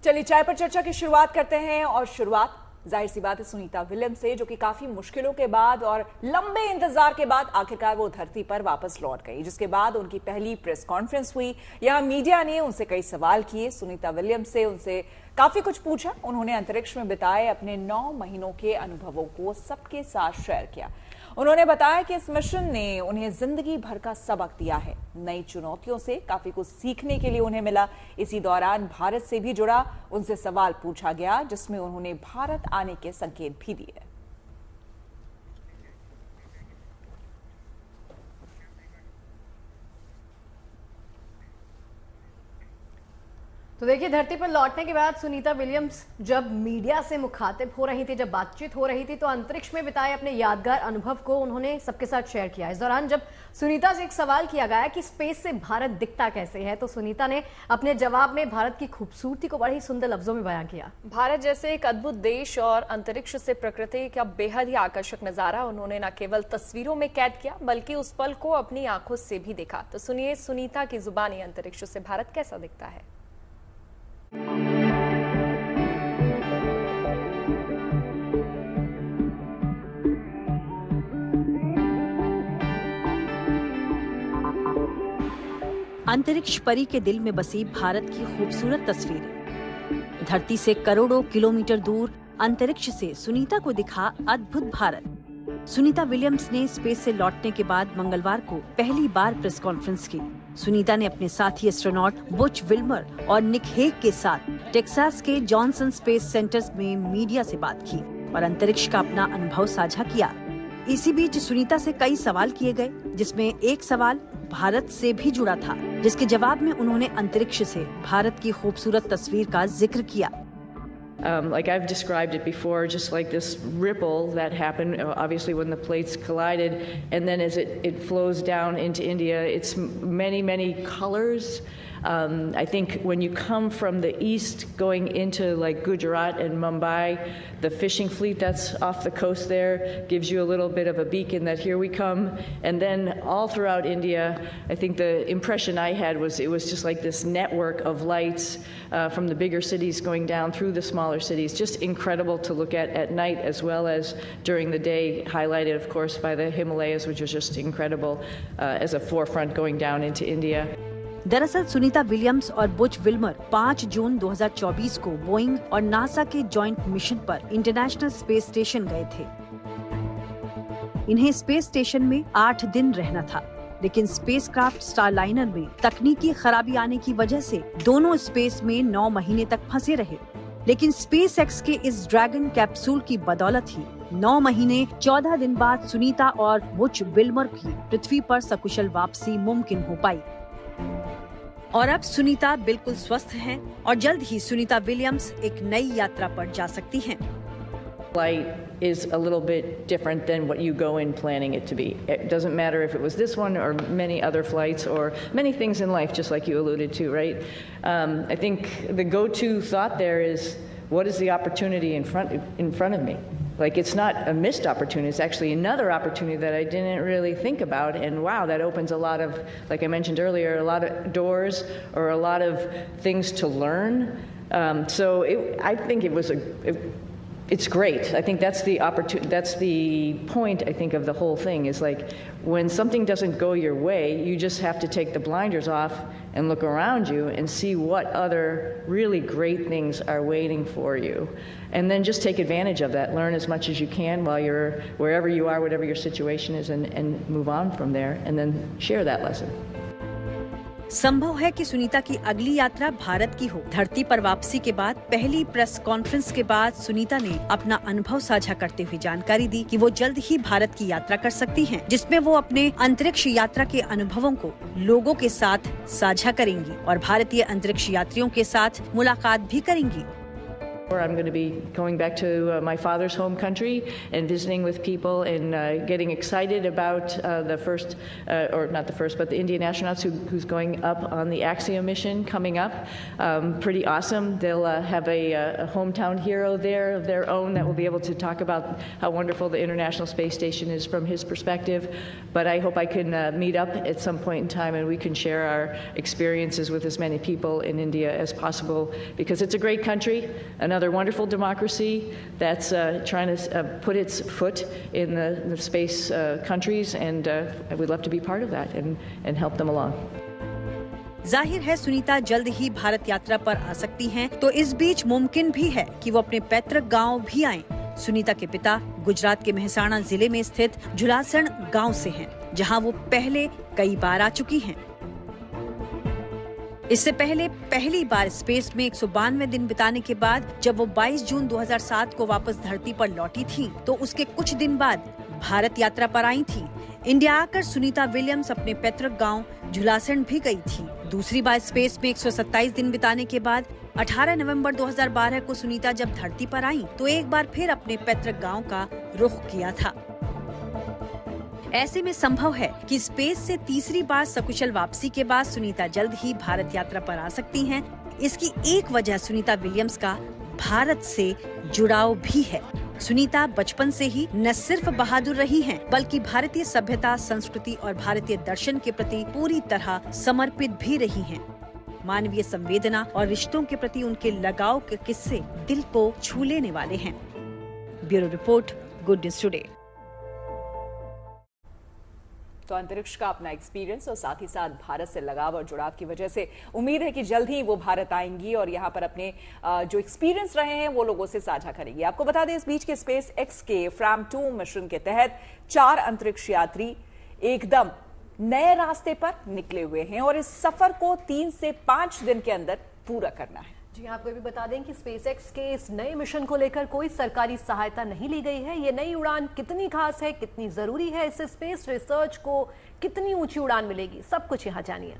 चलिए चाय पर चर्चा की शुरुआत करते हैं और शुरुआत जाहिर सी बात है सुनीता विलियम्स से, जो कि काफी मुश्किलों के बाद और लंबे इंतजार के बाद आखिरकार वो धरती पर वापस लौट गई, जिसके बाद उनकी पहली प्रेस कॉन्फ्रेंस हुई। यहां मीडिया ने उनसे कई सवाल किए, सुनीता विलियम्स से उनसे काफी कुछ पूछा। उन्होंने अंतरिक्ष में बिताए अपने 9 महीनों के अनुभवों को सबके साथ शेयर किया। उन्होंने बताया कि इस मिशन ने उन्हें जिंदगी भर का सबक दिया है, नई चुनौतियों से काफी कुछ सीखने के लिए उन्हें मिला। इसी दौरान भारत से भी जुड़ा उनसे सवाल पूछा गया, जिसमें उन्होंने भारत आने के संकेत भी दिए। तो देखिए, धरती पर लौटने के बाद सुनीता विलियम्स जब मीडिया से मुखातिब हो रही थी, जब बातचीत हो रही थी, तो अंतरिक्ष में बिताए अपने यादगार अनुभव को उन्होंने सबके साथ शेयर किया। इस दौरान जब सुनीता से एक सवाल किया गया कि स्पेस से भारत दिखता कैसे है, तो सुनीता ने अपने जवाब में भारत की खूबसूरती को बड़े ही सुंदर लफ्जों में बयां किया। भारत जैसे एक अद्भुत देश और अंतरिक्ष से प्रकृति का बेहद ही आकर्षक नजारा उन्होंने न केवल तस्वीरों में कैद किया, बल्कि उस पल को अपनी आंखों से भी देखा। तो सुनिए सुनीता की जुबानी अंतरिक्ष से भारत कैसा दिखता है। अंतरिक्ष परी के दिल में बसी भारत की खूबसूरत तस्वीरें। धरती से करोड़ों किलोमीटर दूर अंतरिक्ष से सुनीता को दिखा अद्भुत भारत। सुनीता विलियम्स ने स्पेस से लौटने के बाद मंगलवार को पहली बार प्रेस कॉन्फ्रेंस की। सुनीता ने अपने साथी एस्ट्रोनॉट बुच विल्मर और निक हेग के साथ टेक्सास के जॉनसन स्पेस सेंटर में मीडिया से बात की और अंतरिक्ष का अपना अनुभव साझा किया। इसी बीच सुनीता से कई सवाल किए गए, जिसमें एक सवाल भारत से भी जुड़ा था, जिसके जवाब में उन्होंने अंतरिक्ष से भारत की खूबसूरत तस्वीर का जिक्र किया। Like I've described it before, just like this ripple that happened, obviously when the plates collided, and then as it flows down into India, it's many colors. I think when you come from the east going into like Gujarat and Mumbai, the fishing fleet that's off the coast there gives you a little bit of a beacon that here we come. And then all throughout India, I think the impression I had was it was just like this network of lights from the bigger cities going down through the smaller cities. Just incredible to look at night as well as during the day, highlighted of course by the Himalayas, which was just incredible as a forefront going down into India. दरअसल Sunita Williams और Buch Wilmer 5 जून 2024 को Boeing और NASA के joint mission पर international space station गए थे। इन्हें space station में 8 दिन रहना था, लेकिन स्पेसक्राफ्ट स्टारलाइनर में तकनीकी खराबी आने की वजह से दोनों स्पेस में 9 महीने तक फंसे रहे। लेकिन स्पेस एक्स के इस ड्रैगन कैप्सूल की बदौलत ही 9 महीने 14 दिन बाद सुनीता और बुच विल्मर की पृथ्वी पर सकुशल वापसी मुमकिन हो पाई। और अब सुनीता बिल्कुल स्वस्थ हैं और जल्द ही सुनीता विलियम्स एक नई यात्रा पर जा सकती हैं। Flight is a little bit different than what you go in planning it to be. It doesn't matter if it was this one or many other flights or many things in life, just like you alluded to, right? I think the go-to thought there is, what is the opportunity in front of me? Like, it's not a missed opportunity, it's actually another opportunity that I didn't really think about, and wow, that opens a lot of, like I mentioned earlier, a lot of doors or a lot of things to learn. I think it's great. I think that's the opportunity. That's the point, I think, of the whole thing is like when something doesn't go your way, you just have to take the blinders off and look around you and see what other really great things are waiting for you. And then just take advantage of that. Learn as much as you can while you're wherever you are, whatever your situation is, and move on from there and then share that lesson. संभव है कि सुनीता की अगली यात्रा भारत की हो। धरती पर वापसी के बाद पहली प्रेस कॉन्फ्रेंस के बाद सुनीता ने अपना अनुभव साझा करते हुए जानकारी दी कि वो जल्द ही भारत की यात्रा कर सकती हैं, जिसमें वो अपने अंतरिक्ष यात्रा के अनुभवों को लोगों के साथ साझा करेंगी और भारतीय अंतरिक्ष यात्रियों के साथ मुलाकात भी करेंगी। I'm going to be going back to my father's home country and visiting with people and getting excited about the first, or not the first, but the Indian astronauts who's going up on the Axiom mission coming up. Pretty awesome. They'll have a hometown hero there of their own that will be able to talk about how wonderful the International Space Station is from his perspective. But I hope I can meet up at some point in time and we can share our experiences with as many people in India as possible, because it's a great country, another wonderful democracy that's trying to put its foot in the space countries, and we'd love to be part of that and help them along. जाहिर है सुनीता जल्द ही भारत यात्रा पर आ सकती हैं, तो इस बीच मुमकिन भी है कि वो अपने पैतृक गांव भी आएं। सुनीता के पिता गुजरात के मेहसाणा जिले में स्थित झुलासण गांव से हैं, जहां वो पहले कई बार आ चुकी हैं। इससे पहले पहली बार स्पेस में 192 दिन बिताने के बाद जब वो 22 जून 2007 को वापस धरती पर लौटी थी, तो उसके कुछ दिन बाद भारत यात्रा पर आई थी। इंडिया आकर सुनीता विलियम्स अपने पैतृक गांव झुलासण भी गई थी। दूसरी बार स्पेस में 127 दिन बिताने के बाद 18 नवंबर 2012 को सुनीता जब धरती पर आई, तो एक बार फिर अपने पैतृक गांव का रुख किया था। ऐसे में संभव है कि स्पेस से तीसरी बार सकुशल वापसी के बाद सुनीता जल्द ही भारत यात्रा पर आ सकती हैं। इसकी एक वजह सुनीता विलियम्स का भारत से जुड़ाव भी है। सुनीता बचपन से ही न सिर्फ बहादुर रही हैं, बल्कि भारतीय सभ्यता, संस्कृति और भारतीय दर्शन के प्रति पूरी तरह समर्पित भी रही हैं। मानवीय संवेदना और रिश्तों के प्रति उनके लगाव के किस्से दिल को छू लेने वाले हैं। Bureau report, good news today. तो अंतरिक्ष का अपना एक्सपीरियंस और साथ ही साथ भारत से लगाव और जुड़ाव की वजह से उम्मीद है कि जल्द ही वो भारत आएंगी और यहाँ पर अपने जो एक्सपीरियंस रहे हैं वो लोगों से साझा करेंगी। आपको बता दें, इस बीच के स्पेस एक्स के फ्रैम 2 मिशन के तहत 4 अंतरिक्ष यात्री एकदम नए रास्ते पर निकले हुए हैं और इस सफर को 3 से 5 दिन के अंदर पूरा करना है। जी, आपको भी बता दें कि स्पेसएक्स के इस नए मिशन को लेकर कोई सरकारी सहायता नहीं ली गई है। ये नई उड़ान कितनी खास है, कितनी जरूरी है, इससे स्पेस रिसर्च को कितनी ऊंची उड़ान मिलेगी, सब कुछ यहां जानिए।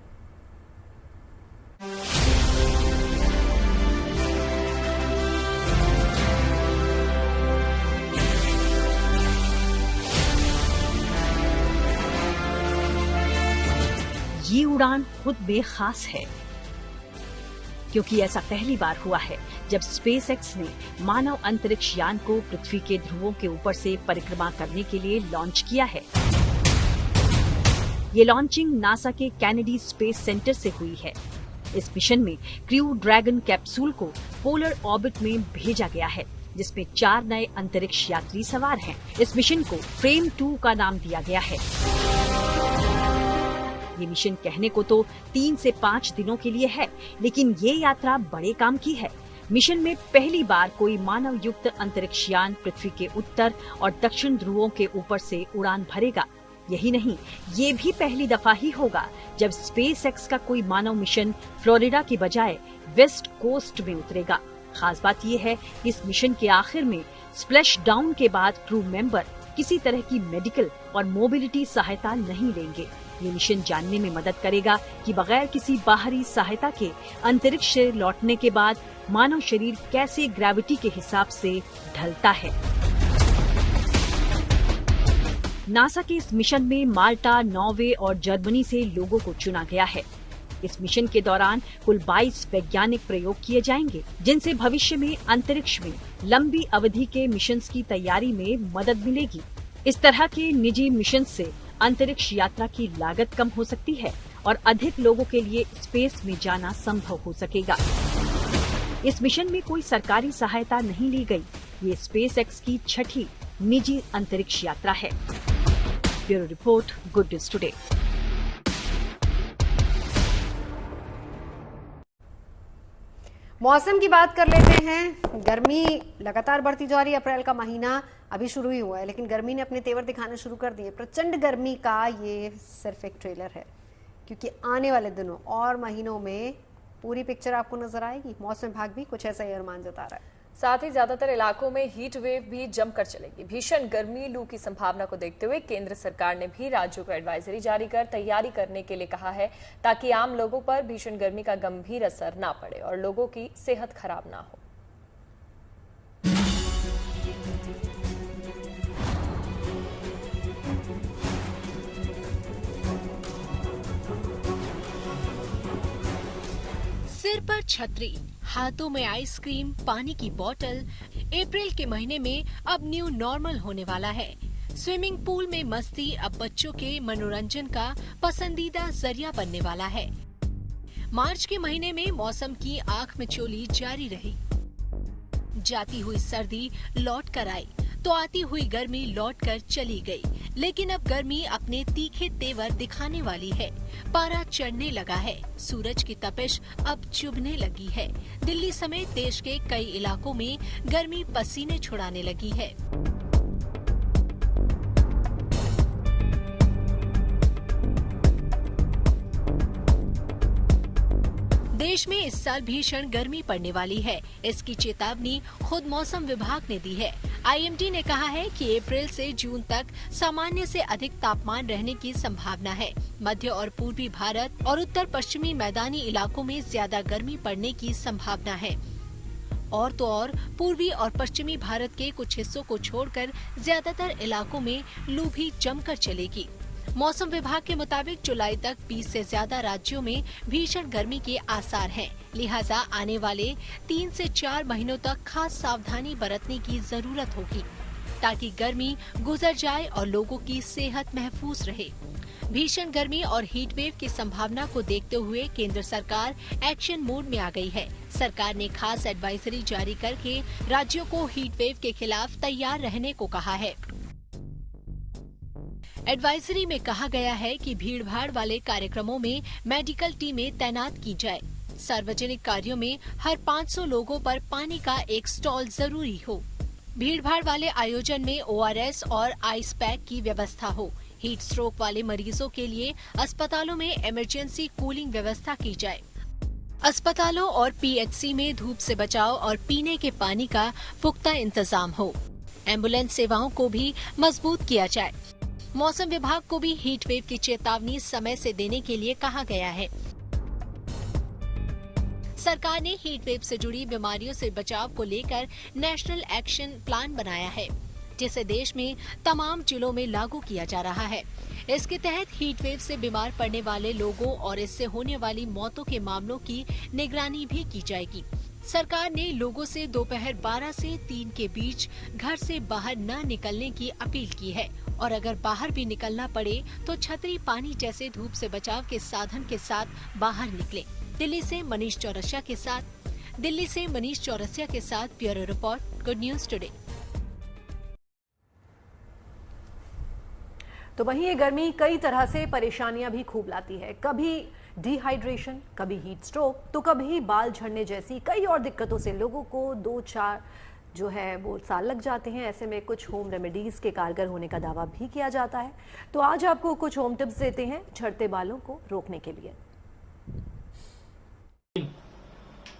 ये उड़ान खुद बेखास है, क्योंकि ऐसा पहली बार हुआ है जब स्पेसएक्स ने मानव अंतरिक्ष यान को पृथ्वी के ध्रुवों के ऊपर से परिक्रमा करने के लिए लॉन्च किया है। ये लॉन्चिंग नासा के कैनेडी स्पेस सेंटर से हुई है। इस मिशन में क्रू ड्रैगन कैप्सूल को पोलर ऑर्बिट में भेजा गया है, जिसमें 4 नए अंतरिक्ष यात्री सवार हैं। इस मिशन को फ्रेम 2 का नाम दिया गया है। ये मिशन कहने को तो 3 से 5 दिनों के लिए है, लेकिन ये यात्रा बड़े काम की है। मिशन में पहली बार कोई मानव युक्त अंतरिक्ष यान पृथ्वी के उत्तर और दक्षिण ध्रुवों के ऊपर से उड़ान भरेगा। यही नहीं, ये भी पहली दफा ही होगा जब स्पेसएक्स का कोई मानव मिशन फ्लोरिडा की बजाय वेस्ट कोस्ट में उतरेगा। खास बात यह है कि इस मिशन के आखिर में स्प्लैश डाउन के बाद क्रू मेंबर किसी तरह की मेडिकल और मोबिलिटी सहायता नहीं लेंगे। ये मिशन जानने में मदद करेगा कि बगैर किसी बाहरी सहायता के अंतरिक्ष से लौटने के बाद मानव शरीर कैसे ग्रेविटी के हिसाब से ढलता है। नासा के इस मिशन में माल्टा, नॉर्वे और जर्मनी से लोगों को चुना गया है। इस मिशन के दौरान कुल 22 वैज्ञानिक प्रयोग किए जाएंगे, जिनसे भविष्य में अंतरिक्ष में लंबी अवधि के मिशंस की तैयारी में मदद मिलेगी। इस तरह के निजी मिशन से अंतरिक्ष यात्रा की लागत कम हो सकती है और अधिक लोगों के लिए स्पेस में जाना संभव हो सकेगा। इस मिशन में कोई सरकारी सहायता नहीं ली गई। ये स्पेसएक्स की 6ठी निजी अंतरिक्ष यात्रा है। Bureau report, good news today. मौसम की बात कर लेते हैं। गर्मी लगातार बढ़ती जा रही है। अप्रैल का महीना अभी शुरू ही हुआ है, लेकिन गर्मी ने अपने तेवर दिखाने शुरू कर दिए। प्रचंड गर्मी का ये सिर्फ एक ट्रेलर है, क्योंकि आने वाले दिनों और महीनों में पूरी पिक्चर आपको नजर आएगी। मौसम विभाग भी कुछ ऐसा ही अनुमान जता रहा है। साथ ही ज्यादातर इलाकों में हीट वेव भी जमकर चलेगी। भीषण गर्मी, लू की संभावना को देखते हुए केंद्र सरकार ने भी राज्यों को एडवाइजरी जारी कर तैयारी करने के लिए कहा है, ताकि आम लोगों पर भीषण गर्मी का गंभीर असर ना पड़े और लोगों की सेहत खराब ना हो। सिर पर छतरी, हाथों में आइसक्रीम, पानी की बोतल। अप्रैल के महीने में अब न्यू नॉर्मल होने वाला है। स्विमिंग पूल में मस्ती अब बच्चों के मनोरंजन का पसंदीदा जरिया बनने वाला है। मार्च के महीने में मौसम की आंख मिचौली जारी रही। जाती हुई सर्दी लौट कर आई तो आती हुई गर्मी लौट कर चली गई। लेकिन अब गर्मी अपने तीखे तेवर दिखाने वाली है। पारा चढ़ने लगा है, सूरज की तपिश अब चुभने लगी है। दिल्ली समेत देश के कई इलाकों में गर्मी पसीने छुड़ाने लगी है। देश में इस साल भीषण गर्मी पड़ने वाली है। इसकी चेतावनी खुद मौसम विभाग ने दी है। आईएमडी ने कहा है कि अप्रैल से जून तक सामान्य से अधिक तापमान रहने की संभावना है। मध्य और पूर्वी भारत और उत्तर पश्चिमी मैदानी इलाकों में ज्यादा गर्मी पड़ने की संभावना है। और तो और पूर्वी और पश्चिमी भारत के कुछ हिस्सों को छोड़कर ज्यादातर इलाकों में लू भी जमकर चलेगी। मौसम विभाग के मुताबिक जुलाई तक 20 से ज्यादा राज्यों में भीषण गर्मी के आसार हैं। लिहाजा आने वाले 3 से 4 महीनों तक खास सावधानी बरतने की जरूरत होगी ताकि गर्मी गुजर जाए और लोगों की सेहत महफूज रहे। भीषण गर्मी और हीट वेव की संभावना को देखते हुए केंद्र सरकार एक्शन मोड में आ गई है। सरकार ने खास एडवाइजरी जारी करके राज्यों को हीट वेव के खिलाफ तैयार रहने को कहा है। एडवाइजरी में कहा गया है कि भीड़भाड़ वाले कार्यक्रमों में मेडिकल टीमें तैनात की जाए। सार्वजनिक कार्यों में हर 500 लोगों पर पानी का एक स्टॉल जरूरी हो। भीड़भाड़ वाले आयोजन में ORS और आइस पैक की व्यवस्था हो। हीट स्ट्रोक वाले मरीजों के लिए अस्पतालों में इमरजेंसी कूलिंग व्यवस्था की जाए। अस्पतालों और PHC में धूप से बचाव और पीने के पानी का पुख्ता इंतजाम हो। एम्बुलेंस सेवाओं को भी मजबूत किया जाए। मौसम विभाग को भी हीट वेव की चेतावनी समय से देने के लिए कहा गया है। सरकार ने हीट वेव से जुड़ी बीमारियों से बचाव को लेकर नेशनल एक्शन प्लान बनाया है, जिसे देश में तमाम जिलों में लागू किया जा रहा है। इसके तहत हीट वेव से बीमार पड़ने वाले लोगों और इससे होने वाली मौतों के मामलों की निगरानी भी की जाएगी। सरकार ने लोगों से दोपहर 12 से 3 के बीच घर से बाहर न निकलने की अपील की है और अगर बाहर भी निकलना पड़े तो छतरी, पानी जैसे धूप से बचाव के साधन के साथ बाहर निकलें। दिल्ली से मनीष चौरसिया के साथ bureau report, good news today. तो वहीं ये गर्मी कई तरह से परेशानियां भी खूब लाती है। कभी डिहाइड्रेशन, कभी हीट स्ट्रोक, तो कभी बाल झड़ने जैसी कई और दिक्कतों से लोगों को 2-4 जो है वो साल लग जाते हैं। ऐसे में कुछ होम रेमेडीज के कारगर होने का दावा भी किया जाता है। तो आज आपको कुछ होम टिप्स देते हैं झड़ते बालों को रोकने के लिए।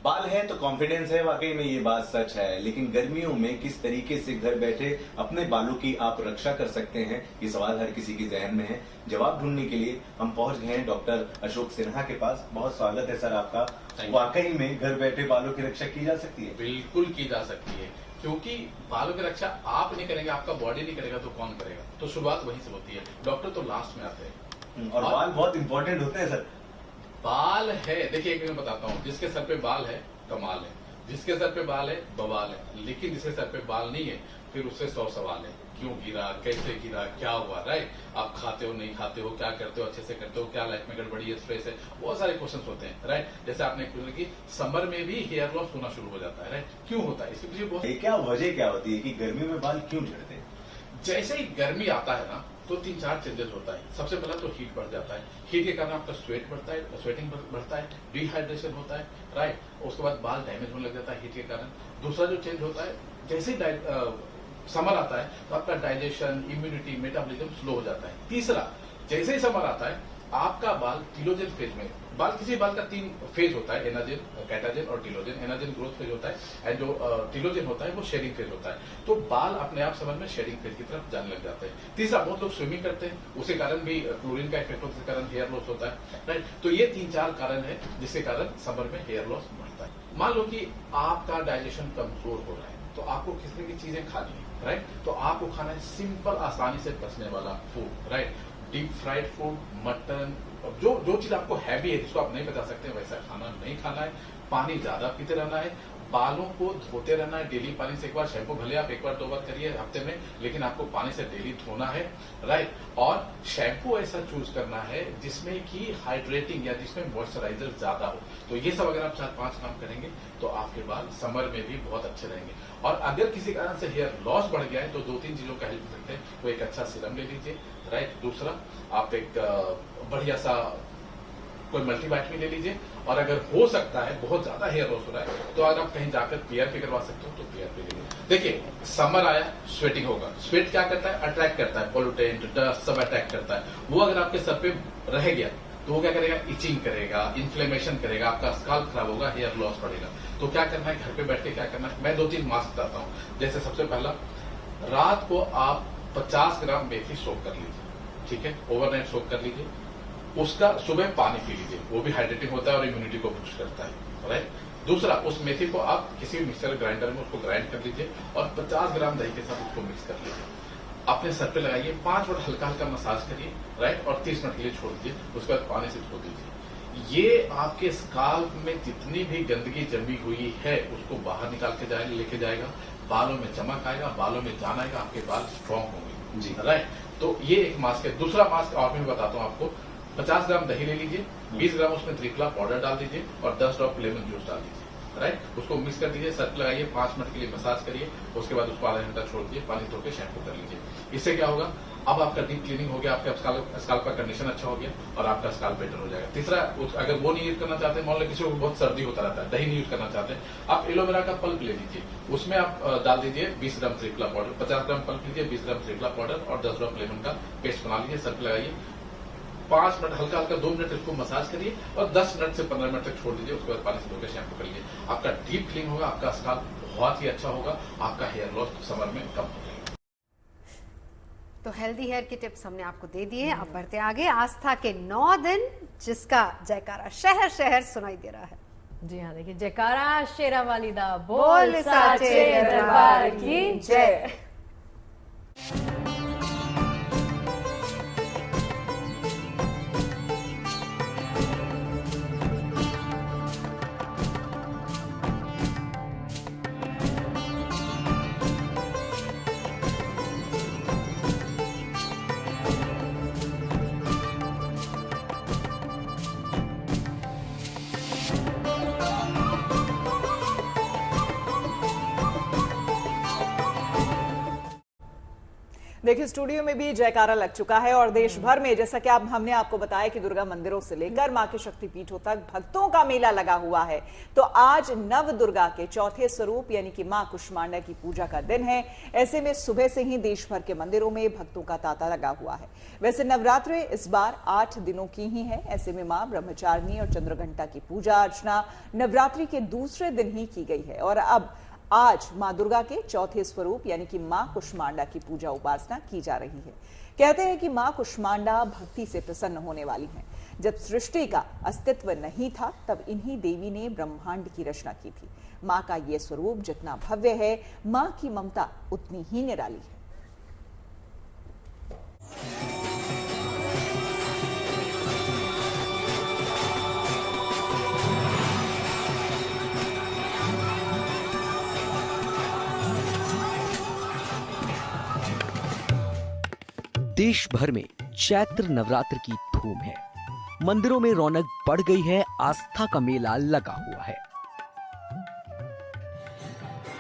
बाल है तो कॉन्फिडेंस है, वाकई में ये बात सच है। लेकिन गर्मियों में किस तरीके से घर बैठे अपने बालों की आप रक्षा कर सकते हैं, ये सवाल हर किसी के जहन में है। जवाब ढूंढने के लिए हम पहुंच गए हैं डॉक्टर अशोक सिन्हा के पास। बहुत स्वागत है सर आपका। वाकई में घर बैठे बालों की रक्षा की जा सकती है? बिल्कुल की जा सकती है, क्योंकि बालों की रक्षा आप नहीं करेंगे, आपका बॉडी नहीं करेगा तो कौन करेगा। तो शुरुआत वहीं से होती है। डॉक्टर तो लास्ट में आते हैं और बाल बहुत इंपॉर्टेंट होते हैं सर। बाल है, देखिए एक मैं बताता हूँ, जिसके सर पे बाल है कमाल है, जिसके सर पे बाल है बवाल है। लेकिन जिसके सर पे बाल नहीं है फिर उससे 100 सवाल है। क्यों गिरा, कैसे गिरा, क्या हुआ, राइट? आप खाते हो, नहीं खाते हो, क्या करते हो, अच्छे से करते हो, क्या लाइफ में गड़बड़ी है, स्ट्रेस है, बहुत सारे क्वेश्चन होते हैं, राइट? जैसे आपने पूछा कि समर में भी हेयर लॉस होना शुरू हो जाता है, राइट? क्यों होता है? इसके पीछे बहुत क्या वजह क्या होती है कि गर्मी में बाल क्यों झड़ते हैं? जैसे ही गर्मी आता है ना तो 3-4 चेंजेस होता है। सबसे पहला तो हीट बढ़ जाता है। हीट के कारण आपका स्वेट बढ़ता है, स्वेटिंग बढ़ता है, डिहाइड्रेशन होता है, राइट? उसके बाद बाल डैमेज होने लग जाता है हीट के कारण। दूसरा जो चेंज होता है, जैसे ही समर आता है तो आपका डाइजेशन, इम्यूनिटी, मेटाबॉलिज्म स्लो हो जाता है। तीसरा, जैसे ही समर आता है आपका बाल टीलोजन फेज में, किसी बाल का 3 फेज होता है, एनाजन, कैटाजन और टीलोजन। एनाजन ग्रोथ फेज होता है एंड जो टीलोजन होता है वो शेडिंग फेज होता है। तो बाल अपने आप समर में शेडिंग फेज की तरफ जाने लग जाते हैं। तीसरा, बहुत लोग स्विमिंग करते हैं, उसके कारण भी क्लोरीन का इफेक्ट होने के कारण हेयर लॉस होता है, राइट? तो ये 3-4 कारण है जिसके कारण समर में हेयर लॉस बढ़ता है। मान लो कि आपका डाइजेशन कमजोर हो रहा है, तो आपको किस तरह की चीजें खानी है, राइट। तो आपको खाना है सिंपल, आसानी से पचने वाला food, right. Deep fried food, mutton, जो चीज आपको हैवी है जिसको आप नहीं बचा सकते वैसा खाना नहीं खाना है। पानी ज्यादा पीते रहना है, बालों को धोते रहना है डेली पानी से। एक बार शैम्पू भले आप एक बार 2 बार करिए हफ्ते में, लेकिन आपको पानी से डेली धोना है, राइट। और शैम्पू ऐसा चूज करना है जिसमें कि हाइड्रेटिंग या जिसमें मॉइस्चराइजर ज्यादा हो। तो ये सब अगर आप 4-5 काम करेंगे तो आपके बाल समर में भी बहुत अच्छे रहेंगे। और अगर किसी कारण से हेयर लॉस बढ़ गया है तो 2-3 चीजों का हेल्प सकते हैं। तो एक अच्छा सीरम ले लीजिए, राइट। दूसरा आप एक बढ़िया सा कोई मल्टीवाइटमिन ले लीजिए। और अगर हो सकता है बहुत ज्यादा हेयर लॉस हो रहा है तो अगर आप कहीं जाकर पीआरपी करवा सकते हो तो पीआरपी ले लीजिए। देखिए समर आया, स्वेटिंग होगा। स्वेट क्या करता है? अट्रैक्ट करता है, पोल्यूटेंट, डस्ट सब अट्रैक्ट करता है। वो अगर आपके सर पे रह गया तो वो क्या करेगा? इचिंग करेगा, इन्फ्लेमेशन करेगा, आपका स्काल्प खराब होगा, हेयर लॉस बढ़ेगा। तो क्या करना है? घर पे बैठ के क्या करना है? मैं 2-3 मास्क बताता हूँ। जैसे सबसे पहला, रात को आप 50 ग्राम मेथी सोक कर लीजिए, ठीक है, ओवरनाइट सोक कर लीजिए। उसका सुबह पानी पी लीजिए, वो भी हाइड्रेटिंग होता है और इम्यूनिटी को बूस्ट करता है, राइट। दूसरा, उस मेथी को आप किसी भी मिक्सर ग्राइंडर में उसको ग्राइंड कर लीजिए और 50 ग्राम दही के साथ उसको मिक्स कर लीजिए। अपने सर पे लगाइए, 5 मिनट हल्का हल्का मसाज करिए, राइट, और 30 मिनट के लिए छोड़ दीजिए। उसके बाद पानी से धो दीजिए। ये आपके स्काल्प में जितनी भी गंदगी जमी हुई है उसको बाहर निकाल के लेके जाएगा। बालों में चमक आएगा, बालों में जान आएगा, आपके बाल स्ट्रॉन्ग होंगे जी, राइट। तो ये एक मास्क है। दूसरा मास्क और मैं बताता हूँ आपको। 50 ग्राम दही ले लीजिए, 20 ग्राम उसमें त्रिफला पाउडर डाल दीजिए और 10 ड्रॉप लेमन जूस डाल दीजिए, राइट। उसको मिक्स कर दीजिए, सर पे लगाइए, 5 मिनट के लिए मसाज करिए। उसके बाद उसको आधा घंटा छोड़ दीजिए, पानी धो के शैम्पू कर लीजिए। इससे क्या होगा? अब आपका डीप क्लीनिंग हो गया, आपका स्काल्प का कंडीशन अच्छा हो गया और आपका स्काल्प बेटर हो जाएगा। तीसरा, अगर वो नहीं यूज करना चाहते, मान लो किसी को बहुत सर्दी होता रहता है, दही नहीं यूज करना चाहते, आप एलोवेरा का पल्प ले लीजिए, उसमें आप डाल दीजिए 20 ग्राम त्रिफला पाउडर, 50 ग्राम पल्प लीजिए, 20 ग्राम त्रिफला पाउडर और 10 ड्रॉप लेमन का पेस्ट बना लीजिए, सर पे लगाइए। 5 मिनट हल्का हल्का 2 मिनट इसको मसाज करिए और 10 मिनट से 15 मिनट तक छोड़ दीजिए। उसके बाद पानी से धोकर शैम्पू कर लीजिए। आपका डीप क्लीन होगा, आपका स्काल्प बहुत ही अच्छा होगा, आपका हेयर लॉस समर में कम हो जाएगा। तो हेल्दी हेयर की टिप्स हमने आपको दे दिए। अब बढ़ते आगे। आस्था के 9 दिन, जिसका जयकारा शहर शहर सुनाई दे रहा है। जी हाँ, देखिए, जयकारा शेरा वाली दा बोल साचे दरबार की जय। देखिए, स्टूडियो में भी जयकारा लग चुका है और देश भर में, जैसा कि हमने आपको बताया कि दुर्गा मंदिरों से लेकर मां के शक्तिपीठों तक भक्तों का मेला लगा हुआ है। तो आज नव दुर्गा के चौथे स्वरूप यानी कि मां कुष्मांडा की पूजा का दिन है। ऐसे में सुबह से ही देश भर के मंदिरों में भक्तों का तांता लगा हुआ है। वैसे नवरात्रे इस बार 8 दिनों की ही है। ऐसे में मां ब्रह्मचारिणी और चंद्रघंटा की पूजा अर्चना नवरात्रि के दूसरे दिन ही की गई है और अब आज मां दुर्गा के चौथे स्वरूप यानी कि मां कुष्मांडा की पूजा उपासना की जा रही है। कहते हैं कि मां कुष्मांडा भक्ति से प्रसन्न होने वाली हैं। जब सृष्टि का अस्तित्व नहीं था तब इन्हीं देवी ने ब्रह्मांड की रचना की थी। मां का यह स्वरूप जितना भव्य है, मां की ममता उतनी ही निराली है। देश भर में चैत्र नवरात्र की धूम है। मंदिरों में रौनक बढ़ गई है, आस्था का मेला लगा हुआ है।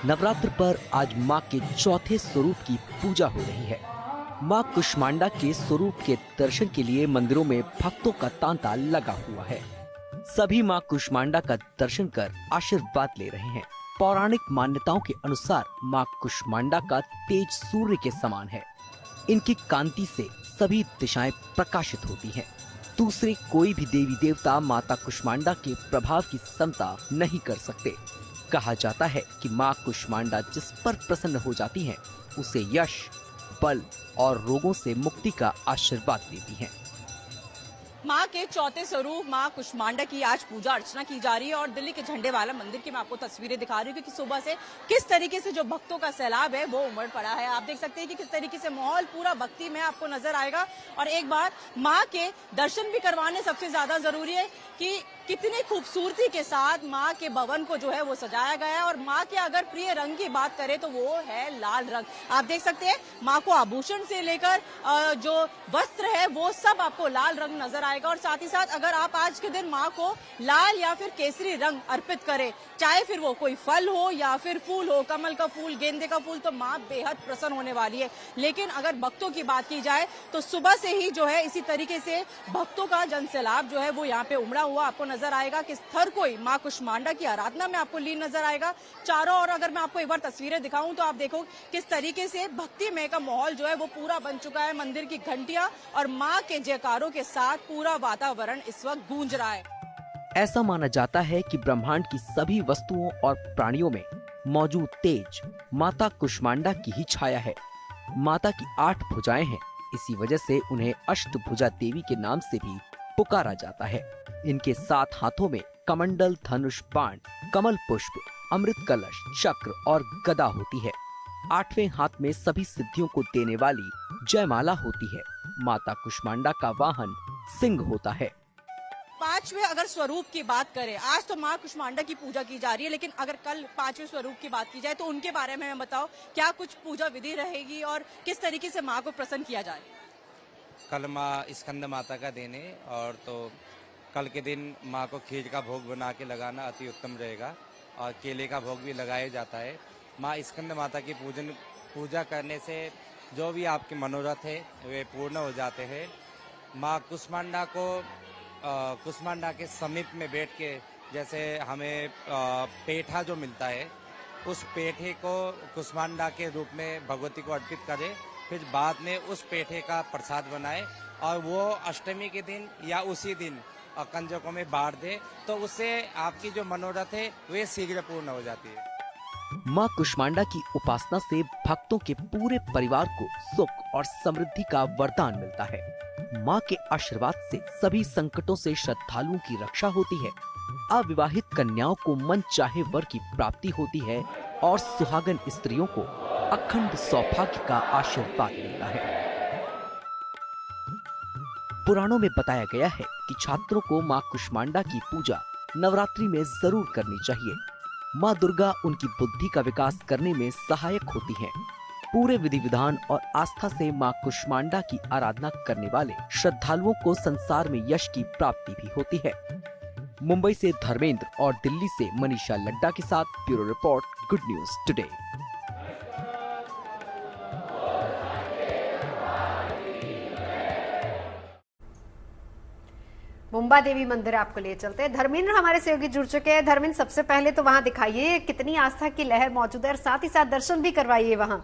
नवरात्र पर आज मां के चौथे स्वरूप की पूजा हो रही है। मां कुष्मांडा के स्वरूप के दर्शन के लिए मंदिरों में भक्तों का तांता लगा हुआ है। सभी मां कुष्मांडा का दर्शन कर आशीर्वाद ले रहे हैं। पौराणिक मान्यताओं के अनुसार मां कुष्मांडा का तेज सूर्य के समान है। इनकी कांति से सभी दिशाएं प्रकाशित होती हैं। दूसरे कोई भी देवी देवता माता कुष्मांडा के प्रभाव की समता नहीं कर सकते। कहा जाता है कि मां कुष्मांडा जिस पर प्रसन्न हो जाती हैं, उसे यश, बल और रोगों से मुक्ति का आशीर्वाद देती हैं। मां के चौथे स्वरूप मां कुष्मांडा की आज पूजा अर्चना की जा रही है और दिल्ली के झंडे वाला मंदिर की मैं आपको तस्वीरें दिखा रही हूँ क्योंकि सुबह से किस तरीके से जो भक्तों का सैलाब है वो उमड़ पड़ा है। आप देख सकते हैं कि किस तरीके से माहौल पूरा भक्ति में आपको नजर आएगा और एक बार मां के दर्शन भी करवाने सबसे ज्यादा जरूरी है कि कितनी खूबसूरती के साथ मां के भवन को जो है वो सजाया गया है और मां के अगर प्रिय रंग की बात करें तो वो है लाल रंग। आप देख सकते हैं मां को आभूषण से लेकर जो वस्त्र है वो सब आपको लाल रंग नजर आएगा और साथ ही साथ अगर आप आज के दिन मां को लाल या फिर केसरी रंग अर्पित करें, चाहे फिर वो कोई फल हो या फिर फूल हो, कमल का फूल, गेंदे का फूल, तो मां बेहद प्रसन्न होने वाली है। लेकिन अगर भक्तों की बात की जाए तो सुबह से ही जो है इसी तरीके से भक्तों का जनसैलाब जो है वो यहाँ पे उमड़ा हुआ आपको नजर आएगा कि हर कोई मां कुष्मांडा की आराधना में आपको लीन नजर आएगा। चारों ओर अगर मैं आपको एक बार तस्वीरें दिखाऊं तो आप देखो किस तरीके से भक्तिमय का माहौल जो है वो पूरा बन चुका है। मंदिर की घंटियां और मां के जयकारों के साथ पूरा वातावरण इस वक्त गूंज रहा है। ऐसा माना जाता है कि ब्रह्मांड की सभी वस्तुओं और प्राणियों में मौजूद तेज माता कुष्मांडा की ही छाया है। माता की 8 भुजाएं हैं, इसी वजह से उन्हें अष्टभुजा देवी के नाम से भी पुकारा जाता है। इनके 7 हाथों में कमंडल, धनुष, बाण, कमल पुष्प, अमृत कलश, चक्र और गदा होती है। 8वें हाथ में सभी सिद्धियों को देने वाली जयमाला होती है। माता कुष्मांडा का वाहन सिंह होता है। 5वें अगर स्वरूप की बात करें, आज तो मां कुष्मांडा की पूजा की जा रही है, लेकिन अगर कल 5वें स्वरूप की बात की जाए तो उनके बारे में बताओ, क्या कुछ पूजा विधि रहेगी और किस तरीके से मां को प्रसन्न किया जाए? कल माँ स्कंद माता का दिन है और तो कल के दिन माँ को खीर का भोग बना के लगाना अति उत्तम रहेगा और केले का भोग भी लगाया जाता है। माँ स्कंद माता की पूजा करने से जो भी आपके मनोरथ है वे पूर्ण हो जाते हैं। माँ कुष्मांडा को कुष्मांडा के समीप में बैठ के, जैसे हमें पेठा जो मिलता है उस पेठे को कुष्मांडा के रूप में भगवती को अर्पित करें, फिर बाद में उस पेठे का प्रसाद बनाए और वो अष्टमी के दिन या उसी दिन कंजकों में बांट दे तो उससे आपकी जो मनोरथ है वे शीघ्र पूर्ण हो जाती है। माँ कुष्मांडा की उपासना से भक्तों के पूरे परिवार को सुख और समृद्धि का वरदान मिलता है। माँ के आशीर्वाद से सभी संकटों से श्रद्धालुओं की रक्षा होती है। अविवाहित कन्याओं को मन चाहे वर की प्राप्ति होती है और सुहागन स्त्रियों को अखंड सौभाग्य का आशीर्वाद मिलता है। पुराणों में बताया गया है कि छात्रों को माँ कुष्मांडा की पूजा नवरात्रि में जरूर करनी चाहिए। माँ दुर्गा उनकी बुद्धि का विकास करने में सहायक होती हैं। पूरे विधि विधान और आस्था से माँ कुष्मांडा की आराधना करने वाले श्रद्धालुओं को संसार में यश की प्राप्ति भी होती है। मुंबई से धर्मेंद्र और दिल्ली से मनीषा लड्डा के साथ bureau report, good news today. Mumba Devi मंदिर आपको ले चलते हैं। धर्मेंद्र हमारे सहयोगी जुड़ चुके हैं। धर्मेंद्र, सबसे पहले तो वहां दिखाइए कितनी आस्था की लहर मौजूद है और साथ ही साथ दर्शन भी करवाइए वहां।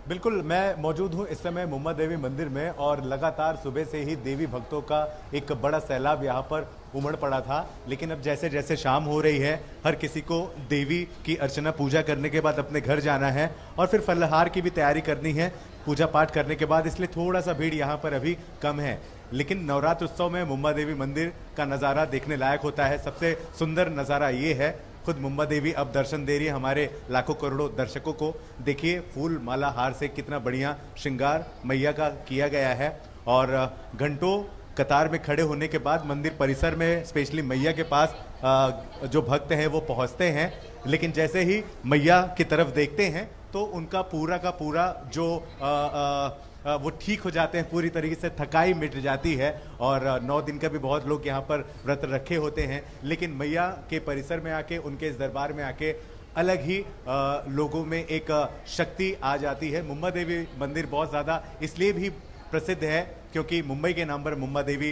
बिल्कुल, मैं मौजूद हूं इस समय मुंबा देवी मंदिर में और लगातार सुबह से ही देवी भक्तों का एक बड़ा सैलाब यहां पर उमड़ पड़ा था। लेकिन अब जैसे जैसे शाम हो रही है, हर किसी को देवी की अर्चना पूजा करने के बाद अपने घर जाना है और फिर फलहार की भी तैयारी करनी है पूजा पाठ करने के बाद, इसलिए थोड़ा सा भीड़ यहाँ पर अभी कम है। लेकिन नवरात्र उत्सव में मुंबा देवी मंदिर का नज़ारा देखने लायक होता है। सबसे सुंदर नज़ारा ये है, खुद मुंबा देवी अब दर्शन दे रही है हमारे लाखों करोड़ों दर्शकों को। देखिए फूल माला हार से कितना बढ़िया श्रृंगार मैया का किया गया है और घंटों कतार में खड़े होने के बाद मंदिर परिसर में स्पेशली मैया के पास जो भक्त हैं वो पहुंचते हैं। लेकिन जैसे ही मैया की तरफ देखते हैं तो उनका पूरा का पूरा जो वो ठीक हो जाते हैं, पूरी तरीके से थकाई मिट जाती है। और 9 दिन का भी बहुत लोग यहाँ पर व्रत रखे होते हैं, लेकिन मैया के परिसर में आके, उनके इस दरबार में आके अलग ही लोगों में एक शक्ति आ जाती है। मुंबा देवी मंदिर बहुत ज़्यादा इसलिए भी प्रसिद्ध है क्योंकि मुंबई के नाम पर मुंबा देवी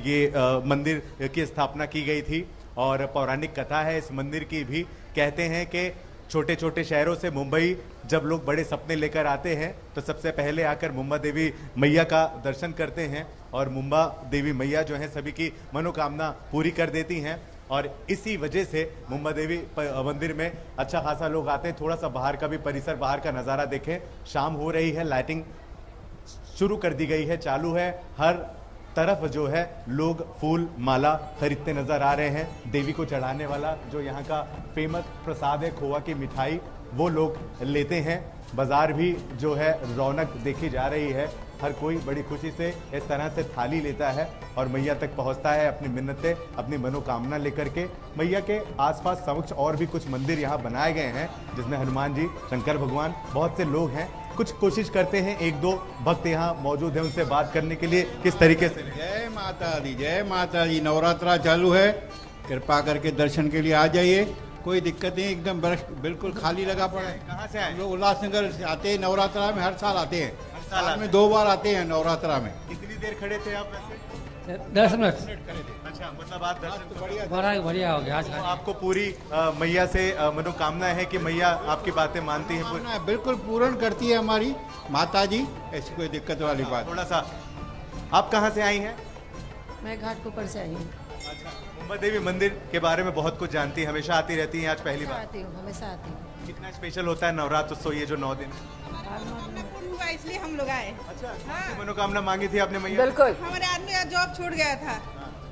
ये मंदिर की स्थापना की गई थी और पौराणिक कथा है इस मंदिर की भी। कहते हैं कि छोटे छोटे शहरों से मुंबई जब लोग बड़े सपने लेकर आते हैं तो सबसे पहले आकर मुंबा देवी मैया का दर्शन करते हैं और मुंबा देवी मैया जो है सभी की मनोकामना पूरी कर देती हैं। और इसी वजह से मुंबा देवी मंदिर में अच्छा खासा लोग आते हैं। थोड़ा सा बाहर का भी परिसर, बाहर का नज़ारा देखें। शाम हो रही है, लाइटिंग शुरू कर दी गई है, चालू है। हर तरफ जो है लोग फूल माला खरीदते नजर आ रहे हैं। देवी को चढ़ाने वाला जो यहाँ का फेमस प्रसाद है खोआ की मिठाई, वो लोग लेते हैं। बाजार भी जो है रौनक देखी जा रही है। हर कोई बड़ी खुशी से इस तरह से थाली लेता है और मैया तक पहुंचता है अपनी मिन्नतें, अपनी मनोकामना लेकर के। मैया के आसपास समक्ष और भी कुछ मंदिर यहाँ बनाए गए हैं, जिसमें हनुमान जी, शंकर भगवान, बहुत से लोग हैं। कुछ कोशिश करते हैं, एक दो भक्त यहाँ मौजूद हैं, उनसे बात करने के लिए किस तरीके से। जय माता दी, जय माता दी। नवरात्रा चालू है, कृपा करके दर्शन के लिए आ जाइए, कोई दिक्कत नहीं, एकदम बिल्कुल खाली लगा पड़ा है। कहाँ से आए? लोग उल्लासनगर से आते हैं, नवरात्रा में हर साल आते हैं, साल में 2 बार आते हैं नवरात्रा में। कितनी देर खड़े थे आप वैसे? 10 मिनट। अच्छा, मतलब आप दर्शन बढ़िया हो गया। तो आपको पूरी मैया से मनोकामना है कि मैया आपकी बातें मानती है? बिल्कुल पूर्ण करती है हमारी माता जी, ऐसी कोई दिक्कत वाली बात। थोड़ा सा, आप कहाँ से आई हैं? मैं घाटकोपर से आई हूँ। अच्छा, मुंबा देवी मंदिर के बारे में बहुत कुछ जानती है, हमेशा आती रहती हैं, आज पहली बार आती हूँ? हमेशा आती हूँ। कितना स्पेशल होता है नवरात्र उत्सव, ये जो 9 दिन? इसलिए हम लोग आए। अच्छा, मनोकामना मांगी थी आपने मैया? बिल्कुल। हमारे आदमी का जॉब छूट गया था,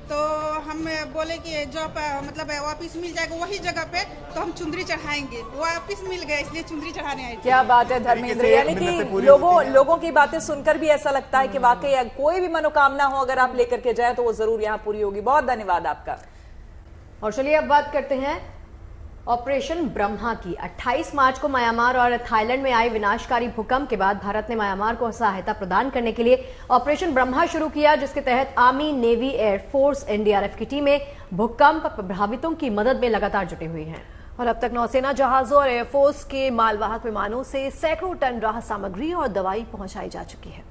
तो हम बोले कि जॉब मतलब वापिस मिल जाएगा वही जगह पे, तो हम चुंदरी चढ़ाएंगे। वापिस मिल गया, इसलिए चुंदरी चढ़ाने आए। क्या बात है धर्मेंद्र, यानी कि लोगों की बातें सुनकर भी ऐसा लगता है कि वाकई कोई भी मनोकामना हो अगर आप लेकर के जाए तो वो जरूर यहाँ पूरी होगी। बहुत धन्यवाद आपका। और चलिए अब बात करते हैं ऑपरेशन ब्रह्मा की। 28 मार्च को म्यांमार और थाईलैंड में आए विनाशकारी भूकंप के बाद भारत ने म्यांमार को सहायता प्रदान करने के लिए ऑपरेशन ब्रह्मा शुरू किया, जिसके तहत आर्मी, नेवी, एयरफोर्स, एनडीआरएफ की टीमें भूकंप प्रभावितों की मदद में लगातार जुटी हुई हैं। और अब तक नौसेना जहाजों और एयरफोर्स के मालवाहक विमानों से सैकड़ों टन राहत सामग्री और दवाई पहुंचाई जा चुकी है।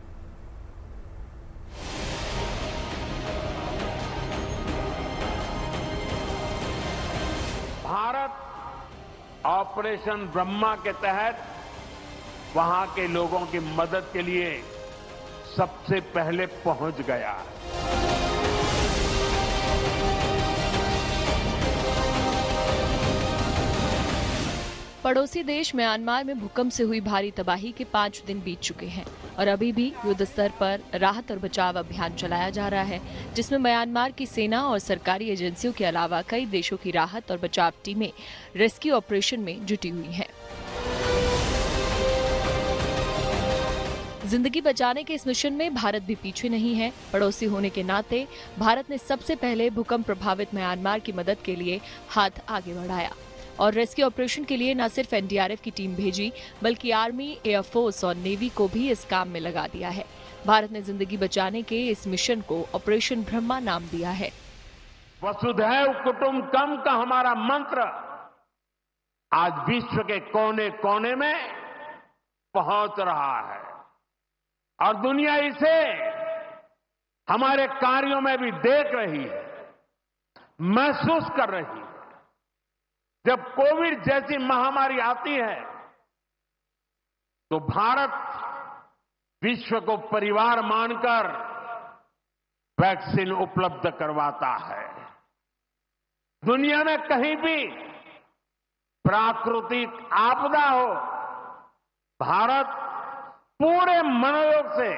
भारत ऑपरेशन ब्रह्मा के तहत वहां के लोगों की मदद के लिए सबसे पहले पहुंच गया। पड़ोसी देश म्यांमार में भूकंप से हुई भारी तबाही के 5 दिन बीत चुके हैं और अभी भी युद्ध स्तर पर राहत और बचाव अभियान चलाया जा रहा है, जिसमें म्यांमार की सेना और सरकारी एजेंसियों के अलावा कई देशों की राहत और बचाव टीमें रेस्क्यू ऑपरेशन में जुटी हुई हैं। जिंदगी बचाने के इस मिशन में भारत भी पीछे नहीं है। पड़ोसी होने के नाते भारत ने सबसे पहले भूकंप प्रभावित म्यांमार की मदद के लिए हाथ आगे बढ़ाया और रेस्क्यू ऑपरेशन के लिए न सिर्फ एनडीआरएफ की टीम भेजी, बल्कि आर्मी, एयरफोर्स और नेवी को भी इस काम में लगा दिया है। भारत ने जिंदगी बचाने के इस मिशन को ऑपरेशन ब्रह्मा नाम दिया है। वसुधैव कुटुंबकम का हमारा मंत्र आज विश्व के कोने कोने में पहुंच रहा है और दुनिया इसे हमारे कार्यों में भी देख रही है, महसूस कर रही है। जब कोविड जैसी महामारी आती है तो भारत विश्व को परिवार मानकर वैक्सीन उपलब्ध करवाता है। दुनिया में कहीं भी प्राकृतिक आपदा हो, भारत पूरे मनोयोग से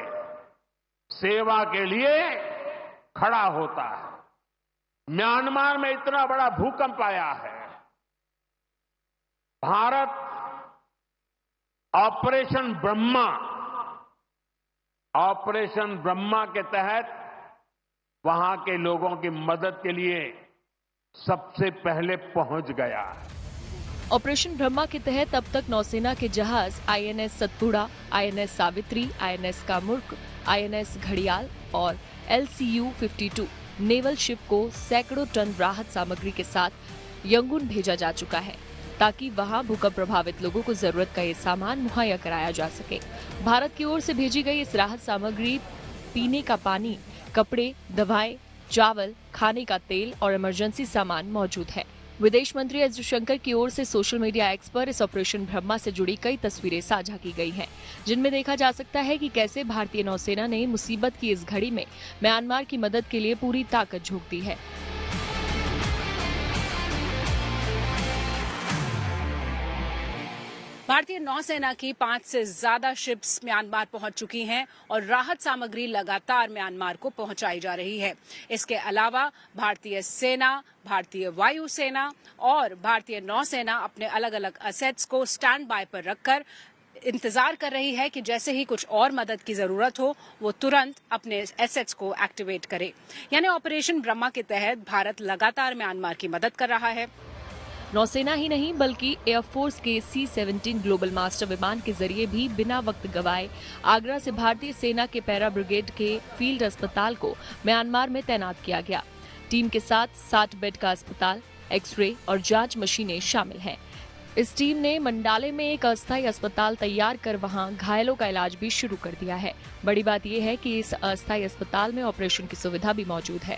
सेवा के लिए खड़ा होता है। म्यांमार में इतना बड़ा भूकंप आया है, भारत ऑपरेशन ब्रह्मा के तहत वहां के लोगों की मदद के लिए सबसे पहले पहुंच गया। ऑपरेशन ब्रह्मा के तहत अब तक नौसेना के जहाज INS Satpura, INS Savitri, INS Kamorta, INS घड़ियाल और LCU-52 नेवल शिप को सैकड़ों टन राहत सामग्री के साथ यंगून भेजा जा चुका है, ताकि वहां भूकंप प्रभावित लोगों को जरूरत का ये सामान मुहैया कराया जा सके। भारत की ओर से भेजी गई इस राहत सामग्री पीने का पानी, कपड़े, दवाएं, चावल, खाने का तेल और इमरजेंसी सामान मौजूद है। विदेश मंत्री एस जयशंकर की ओर से सोशल मीडिया एक्स पर इस ऑपरेशन ब्रह्मा से जुड़ी कई तस्वीरें साझा की गई हैं, जिनमें देखा जा सकता है कि कैसे भारतीय नौसेना ने मुसीबत की इस घड़ी में म्यांमार की मदद के लिए पूरी ताकत झोंक दी है। भारतीय नौसेना की 5 से ज्यादा शिप्स म्यांमार पहुंच चुकी हैं और राहत सामग्री लगातार म्यांमार को पहुंचाई जा रही है। इसके अलावा भारतीय सेना, भारतीय वायुसेना और भारतीय नौसेना अपने अलग अलग असेट्स को स्टैंड बाय पर रखकर इंतजार कर रही है कि जैसे ही कुछ और मदद की जरूरत हो वो तुरंत अपने एसेट्स को एक्टिवेट करे। यानी ऑपरेशन ब्रह्मा के तहत भारत लगातार म्यांमार की मदद कर रहा है। नौसेना ही नहीं बल्कि एयरफोर्स के C-17 ग्लोबल मास्टर विमान के जरिए भी बिना वक्त गवाए आगरा से भारतीय सेना के पैरा ब्रिगेड के फील्ड अस्पताल को म्यांमार में तैनात किया गया। टीम के साथ 60 बेड का अस्पताल, एक्सरे और जांच मशीनें शामिल हैं। इस टीम ने मंडाले में एक अस्थायी अस्पताल तैयार कर वहां घायलों का इलाज भी शुरू कर दिया है। बड़ी बात यह है कि इस अस्थायी अस्पताल में ऑपरेशन की सुविधा भी मौजूद है।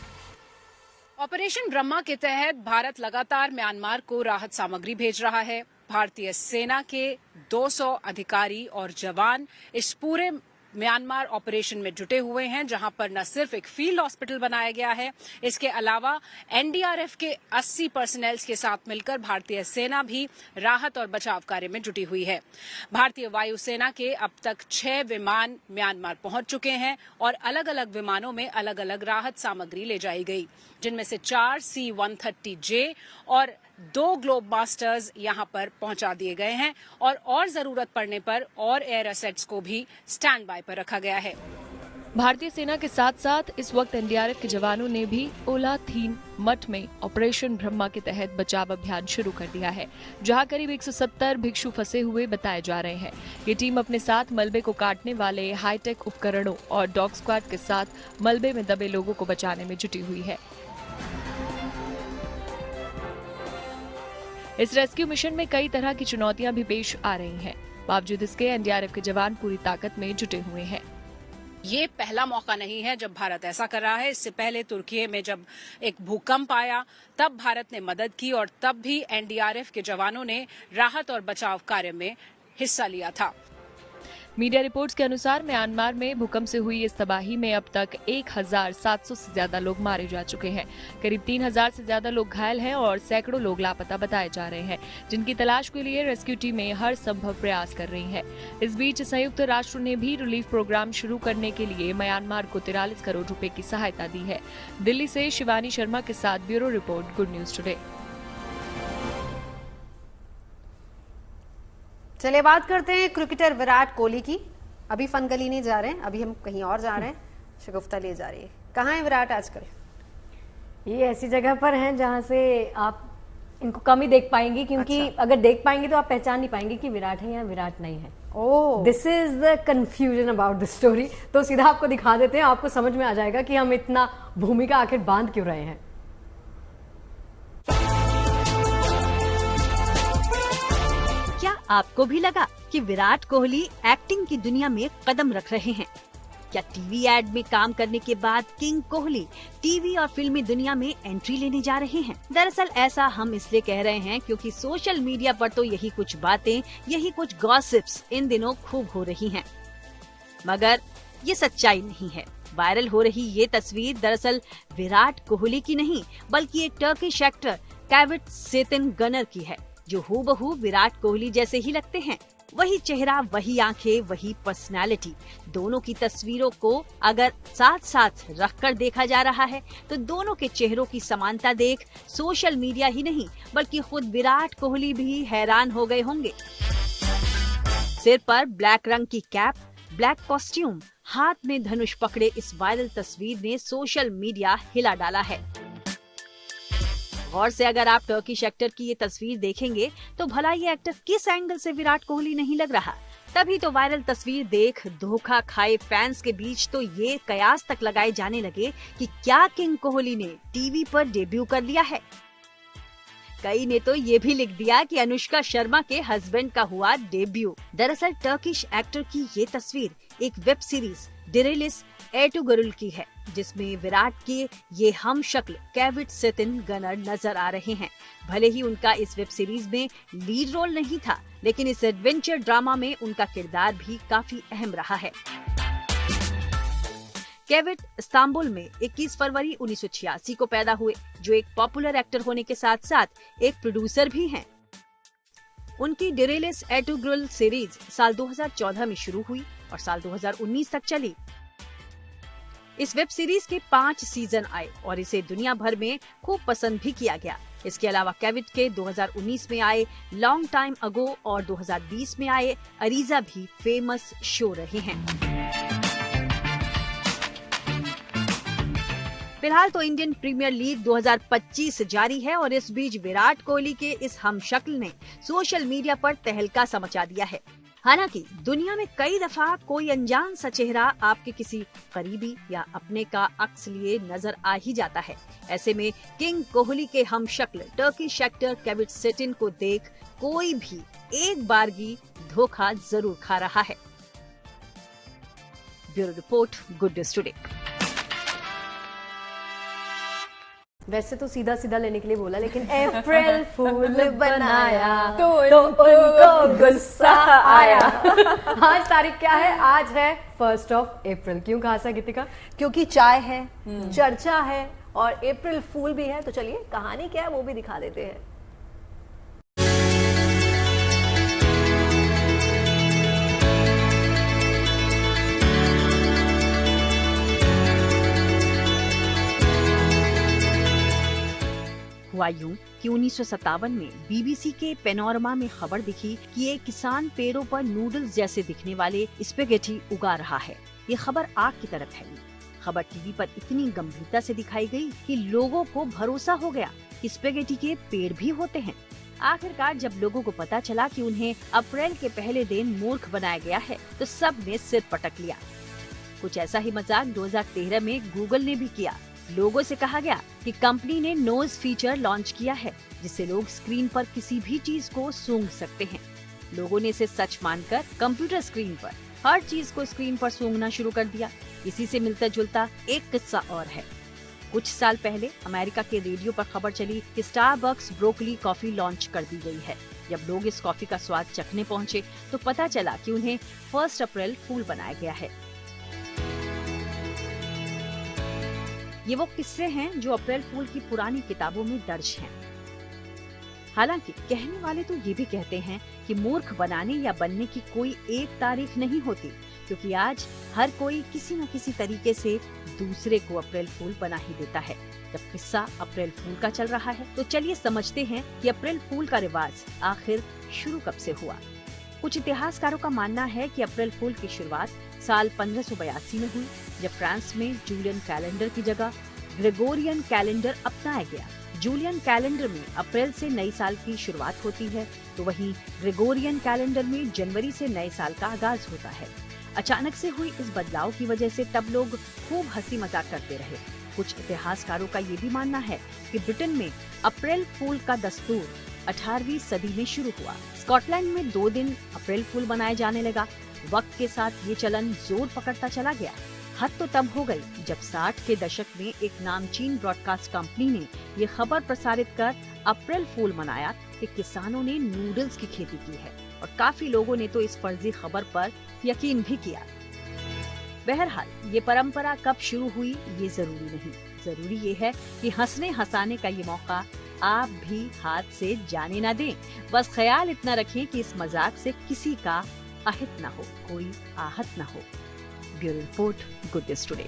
ऑपरेशन ब्रह्मा के तहत भारत लगातार म्यांमार को राहत सामग्री भेज रहा है। भारतीय सेना के 200 अधिकारी और जवान इस पूरे म्यांमार ऑपरेशन में जुटे हुए हैं, जहां पर न सिर्फ एक फील्ड हॉस्पिटल बनाया गया है, इसके अलावा एनडीआरएफ के 80 पर्सनल्स के साथ मिलकर भारतीय सेना भी राहत और बचाव कार्य में जुटी हुई है। भारतीय वायुसेना के अब तक 6 विमान म्यांमार पहुंच चुके हैं और अलग अलग विमानों में अलग अलग राहत सामग्री ले जाई गई, जिनमें से 4 C-130J और 2 ग्लोब मास्टर्स यहां पर पहुंचा दिए गए हैं और जरूरत पड़ने पर और एयर एसेट्स को भी स्टैंड बाय पर रखा गया है। भारतीय सेना के साथ साथ इस वक्त एनडीआरएफ के जवानों ने भी ओलाथीन मठ में ऑपरेशन ब्रह्मा के तहत बचाव अभियान शुरू कर दिया है, जहां करीब 170 भिक्षु फंसे हुए बताए जा रहे हैं। ये टीम अपने साथ मलबे को काटने वाले हाईटेक उपकरणों और डॉग स्क्वाड के साथ मलबे में दबे लोगों को बचाने में जुटी हुई है। इस रेस्क्यू मिशन में कई तरह की चुनौतियां भी पेश आ रही हैं। बावजूद इसके एनडीआरएफ के जवान पूरी ताकत में जुटे हुए हैं। ये पहला मौका नहीं है जब भारत ऐसा कर रहा है। इससे पहले तुर्की में जब एक भूकंप आया तब भारत ने मदद की और तब भी एनडीआरएफ के जवानों ने राहत और बचाव कार्य में हिस्सा लिया था। मीडिया रिपोर्ट्स के अनुसार म्यांमार में भूकंप से हुई इस तबाही में अब तक 1700 से ज्यादा लोग मारे जा चुके हैं। करीब 3000 से ज्यादा लोग घायल हैं और सैकड़ों लोग लापता बताए जा रहे हैं, जिनकी तलाश के लिए रेस्क्यू टीमें हर संभव प्रयास कर रही हैं। इस बीच संयुक्त राष्ट्र ने भी रिलीफ प्रोग्राम शुरू करने के लिए म्यांमार को 43 करोड़ रुपए की सहायता दी है। दिल्ली से शिवानी शर्मा के साथ bureau report, good news today. चलिए बात करते हैं क्रिकेटर विराट कोहली की। अभी फनगली नहीं जा रहे हैं, अभी हम कहीं और जा रहे हैं, शगुफ्ता ले जा रही है। कहाँ है विराट आजकल? ये ऐसी जगह पर हैं जहाँ से आप इनको कम ही देख पाएंगी, क्योंकि अगर देख पाएंगे तो आप पहचान नहीं पाएंगे कि विराट है या विराट नहीं है। Oh, this is the confusion about the story. तो सीधा आपको दिखा देते हैं, आपको समझ में आ जाएगा कि हम इतना भूमिका आखिर बांध क्यों रहे हैं। क्या आपको भी लगा कि विराट कोहली एक्टिंग की दुनिया में कदम रख रहे हैं? क्या टीवी एड में काम करने के बाद किंग कोहली टीवी और फिल्मी दुनिया में एंट्री लेने जा रहे हैं? दरअसल ऐसा हम इसलिए कह रहे हैं क्योंकि सोशल मीडिया पर तो यही कुछ बातें, यही कुछ गॉसिप्स इन दिनों खूब हो रही हैं। मगर ये सच्चाई नहीं है। वायरल हो रही ये तस्वीर दरअसल विराट कोहली की नहीं, बल्कि एक टर्किश एक्टर कैविट सेतिनगनर की है, जो हूबहू विराट कोहली जैसे ही लगते हैं। वही चेहरा, वही आंखें, वही पर्सनालिटी। दोनों की तस्वीरों को अगर साथ साथ रखकर देखा जा रहा है तो दोनों के चेहरों की समानता देख सोशल मीडिया ही नहीं बल्कि खुद विराट कोहली भी हैरान हो गए होंगे। सिर पर ब्लैक रंग की कैप, ब्लैक कॉस्ट्यूम, हाथ में धनुष पकड़े इस वायरल तस्वीर ने सोशल मीडिया हिला डाला है। गौर से अगर आप टर्किश एक्टर की ये तस्वीर देखेंगे तो भला ये एक्टर किस एंगल से विराट कोहली नहीं लग रहा। तभी तो वायरल तस्वीर देख धोखा खाए फैंस के बीच तो ये कयास तक लगाए जाने लगे कि क्या किंग कोहली ने टीवी पर डेब्यू कर लिया है। कई ने तो ये भी लिख दिया कि अनुष्का शर्मा के हस्बैंड का हुआ डेब्यू। दरअसल टर्किश एक्टर की ये तस्वीर एक वेब सीरीज डिरेलिस एर्टुगरुल की है, जिसमें विराट के ये हम शक्ल कैविट सेतिनगनर नजर आ रहे हैं। भले ही उनका इस वेब सीरीज में लीड रोल नहीं था, लेकिन इस एडवेंचर ड्रामा में उनका किरदार भी काफी अहम रहा है। कैविट इस्तांबुल में 21 फरवरी 1986 को पैदा हुए, जो एक पॉपुलर एक्टर होने के साथ साथ एक प्रोड्यूसर भी हैं। उनकी डिरेलिस एटुग्रुल सीरीज साल 2014 में शुरू हुई और साल 2019 तक चली। इस वेब सीरीज के 5 सीजन आए और इसे दुनिया भर में खूब पसंद भी किया गया। इसके अलावा केविट के 2019 में आए लॉन्ग टाइम अगो और 2020 में आए अरीजा भी फेमस शो रहे हैं। फिलहाल तो इंडियन प्रीमियर लीग 2025 जारी है और इस बीच विराट कोहली के इस हमशक्ल ने सोशल मीडिया पर तहलका मचा दिया है। हालांकि दुनिया में कई दफा कोई अनजान सा चेहरा आपके किसी करीबी या अपने का अक्स लिए नजर आ ही जाता है। ऐसे में किंग कोहली के हमशक्ल टर्किश एक्टर केविट सेटिन को देख कोई भी एक बारगी धोखा जरूर खा रहा है। Bureau report, good news today. वैसे तो सीधा सीधा लेने के लिए बोला, लेकिन अप्रैल फूल बनाया तो उनको गुस्सा आया। आज तारीख क्या है? आज है 1 अप्रैल। क्यों कहा सा गीतिका? क्योंकि चाय है, चर्चा है और अप्रैल फूल भी है। तो चलिए कहानी क्या है वो भी दिखा देते हैं। हुआ यूं कि 1957 में बीबीसी के पेनोरमा में खबर दिखी कि एक किसान पेड़ों पर नूडल्स जैसे दिखने वाले स्पेगेटी उगा रहा है। ये खबर आग की तरह फैली। खबर टीवी पर इतनी गंभीरता से दिखाई गई कि लोगों को भरोसा हो गया कि स्पेगेटी के पेड़ भी होते हैं। आखिरकार जब लोगों को पता चला कि उन्हें अप्रैल के पहले दिन मूर्ख बनाया गया है तो सब ने सिर पटक लिया। कुछ ऐसा ही मजाक 2013 में गूगल ने भी किया। लोगों से कहा गया कि कंपनी ने नोज फीचर लॉन्च किया है जिससे लोग स्क्रीन पर किसी भी चीज को सूंघ सकते हैं। लोगों ने इसे सच मानकर कंप्यूटर स्क्रीन पर हर चीज को स्क्रीन पर सूंघना शुरू कर दिया। इसी से मिलता जुलता एक किस्सा और है। कुछ साल पहले अमेरिका के रेडियो पर खबर चली कि स्टारबक्स ब्रोकली कॉफी लॉन्च कर दी गई है। जब लोग इस कॉफी का स्वाद चखने पहुंचे तो पता चला कि उन्हें 1 अप्रैल फूल बनाया गया है। ये वो किस्से हैं जो अप्रैल फूल की पुरानी किताबों में दर्ज हैं। हालांकि कहने वाले तो ये भी कहते हैं कि मूर्ख बनाने या बनने की कोई एक तारीख नहीं होती, क्योंकि आज हर कोई किसी न किसी तरीके से दूसरे को अप्रैल फूल बना ही देता है। जब किस्सा अप्रैल फूल का चल रहा है तो चलिए समझते हैं कि अप्रैल फूल का रिवाज आखिर शुरू कब से हुआ। कुछ इतिहासकारों का मानना है कि अप्रैल फूल की शुरुआत साल 1582 में हुई, जब फ्रांस में जूलियन कैलेंडर की जगह ग्रेगोरियन कैलेंडर अपनाया गया। जूलियन कैलेंडर में अप्रैल से नए साल की शुरुआत होती है, तो वहीं ग्रेगोरियन कैलेंडर में जनवरी से नए साल का आगाज होता है। अचानक से हुई इस बदलाव की वजह से तब लोग खूब हंसी मजाक करते रहे। कुछ इतिहासकारों का ये भी मानना है कि ब्रिटेन में अप्रैल फूल का दस्तूर 18वीं सदी में शुरू हुआ। स्कॉटलैंड में 2 दिन अप्रैल फूल मनाए जाने लगा। वक्त के साथ ये चलन जोर पकड़ता चला गया। हद तो तब हो गई जब 60 के दशक में एक नामचीन ब्रॉडकास्ट कंपनी ने ये खबर प्रसारित कर अप्रैल फूल मनाया कि किसानों ने नूडल्स की खेती की है, और काफी लोगों ने तो इस फर्जी खबर पर यकीन भी किया। बहरहाल ये परंपरा कब शुरू हुई ये जरूरी नहीं, जरूरी ये है कि हंसने हंसाने का ये मौका आप भी हाथ से जाने ना दें। बस ख्याल इतना रखें कि इस मजाक से किसी का अहित न हो, कोई आहत न हो। Bureau report, good news today.